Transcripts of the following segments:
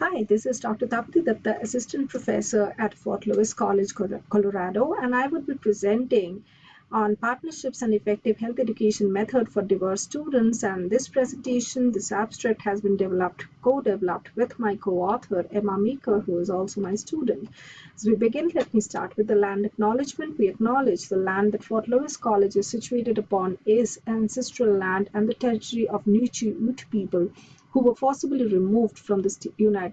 Hi, this is Dr. Tapati, the Assistant Professor at Fort Lewis College, Colorado, and I will be presenting on partnerships and effective health education method for diverse students. And this presentation, this abstract has been co-developed with my co-author, Emma Meeker, who is also my student. As we begin, let me start with the land acknowledgement. We acknowledge the land that Fort Lewis College is situated upon is ancestral land and the territory of Ute people who were forcibly removed from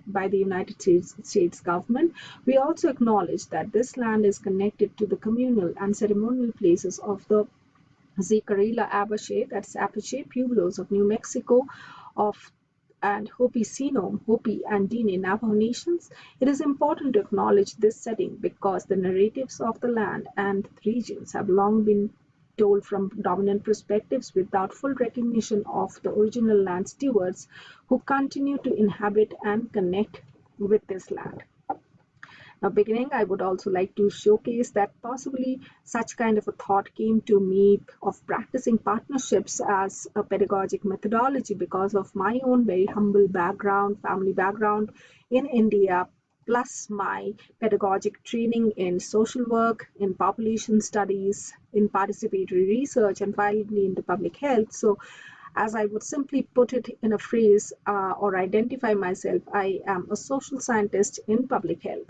by the United States government. We also acknowledge that this land is connected to the communal and ceremonial places of the Zicarilla Apache, that's Apache Pueblos of New Mexico, of and Hopi Sinom, Hopi, and Dine Navajo nations. It is important to acknowledge this setting because the narratives of the land and regions have long been told from dominant perspectives without full recognition of the original land stewards who continue to inhabit and connect with this land. Now, beginning, I would also like to showcase that possibly such kind of a thought came to me of practicing partnerships as a pedagogic methodology because of my own very humble background, family background in India, plus my pedagogic training in social work, in population studies, in participatory research, and finally in the public health. So, as I would simply put it in a phrase or identify myself, I am a social scientist in public health.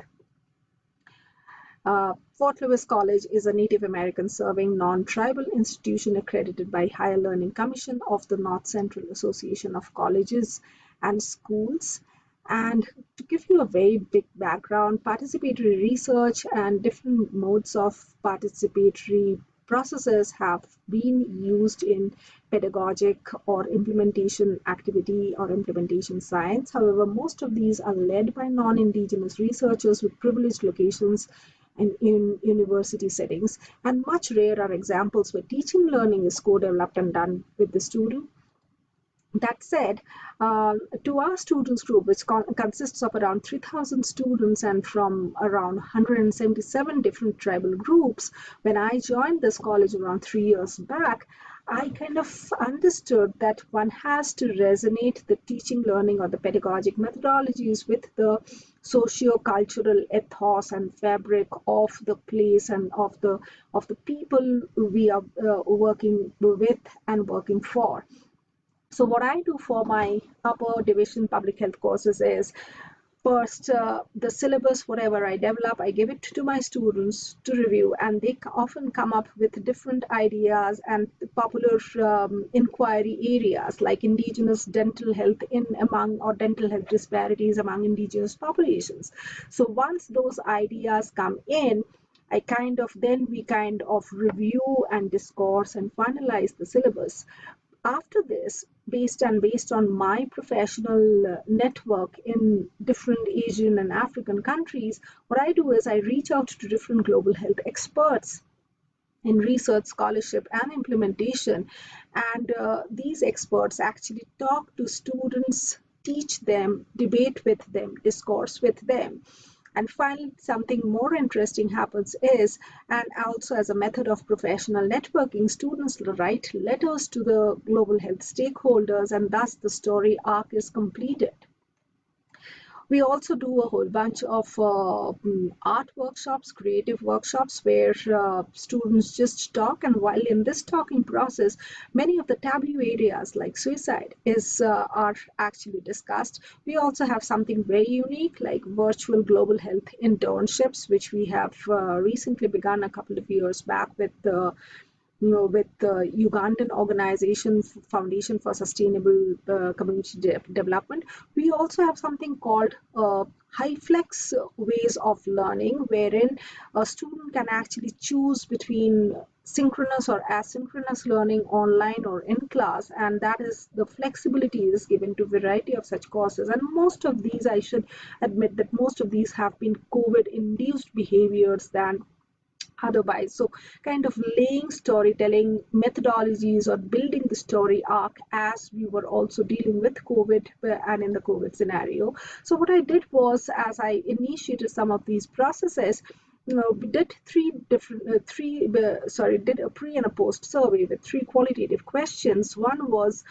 Fort Lewis College is a Native American serving non-tribal institution accredited by Higher Learning Commission of the North Central Association of Colleges and Schools. And to give you a very big background, participatory research and different modes of participatory processes have been used in pedagogic or implementation activity or implementation science. However, most of these are led by non-Indigenous researchers with privileged locations and in university settings, and much rare are examples where teaching learning is co-developed and done with the student. That said, to our students group, which consists of around 3,000 students and from around 177 different tribal groups, when I joined this college around 3 years back, I kind of understood that one has to resonate the teaching, learning, or the pedagogic methodologies with the socio-cultural ethos and fabric of the place and of the people we are working with and working for. So what I do for my upper division public health courses is first, the syllabus, whatever I develop, I give it to my students to review, and they often come up with different ideas and popular inquiry areas like indigenous dental health or dental health disparities among indigenous populations. So once those ideas come in, we kind of review and discourse and finalize the syllabus. After this, based on my professional network in different Asian and African countries, what I do is I reach out to different global health experts in research, scholarship, and implementation. And these experts actually talk to students, teach them, debate with them, discourse with them. And finally, something more interesting happens is, and also as a method of professional networking, students write letters to the global health stakeholders, and thus the story arc is completed. We also do a whole bunch of art workshops, creative workshops, where students just talk. And while in this talking process, many of the taboo areas like suicide are actually discussed. We also have something very unique like virtual global health internships, which we have recently begun a couple of years back with the Ugandan organization Foundation for Sustainable Community Development. We also have something called high flex ways of learning, wherein a student can actually choose between synchronous or asynchronous learning online or in class, and that is the flexibility is given to a variety of such courses. And most of these, I should admit that most of these have been COVID induced behaviors than otherwise. So kind of laying storytelling methodologies or building the story arc as we were also dealing with COVID and in the COVID scenario. So what I did was, as I initiated some of these processes, we did did a pre and a post survey with 3 qualitative questions. One was,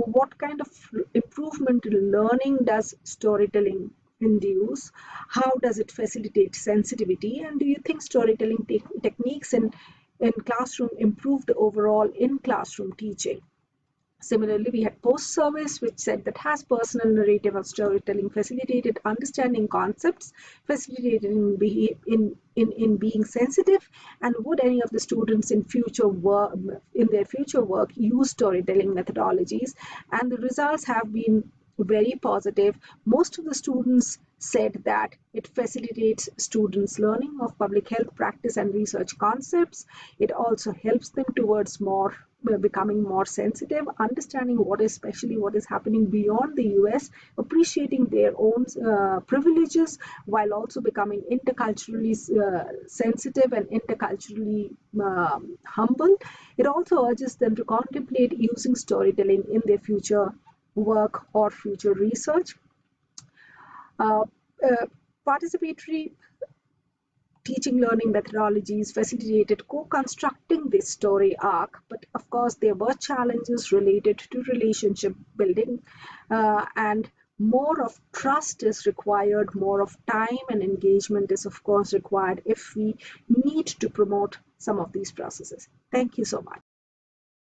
what kind of improvement in learning does storytelling induce? How does it facilitate sensitivity? And do you think storytelling techniques in classroom improve the overall in classroom teaching? Similarly, we had post-service, which said that has personal narrative of storytelling facilitated understanding concepts, facilitated in being sensitive, and would any of the students in their future work use storytelling methodologies? And the results have been very positive. Most of the students said that it facilitates students' learning of public health practice and research concepts. It also helps them towards becoming more sensitive, understanding especially what is happening beyond the US, appreciating their own privileges, while also becoming interculturally sensitive and interculturally humble. It also urges them to contemplate using storytelling in their future work or future research. Uh, uh, Participatory teaching learning methodologies facilitated co-constructing this story arc, but of course there were challenges related to relationship building, and more of trust is required, more of time and engagement is of course required if we need to promote some of these processes. Thank you so much.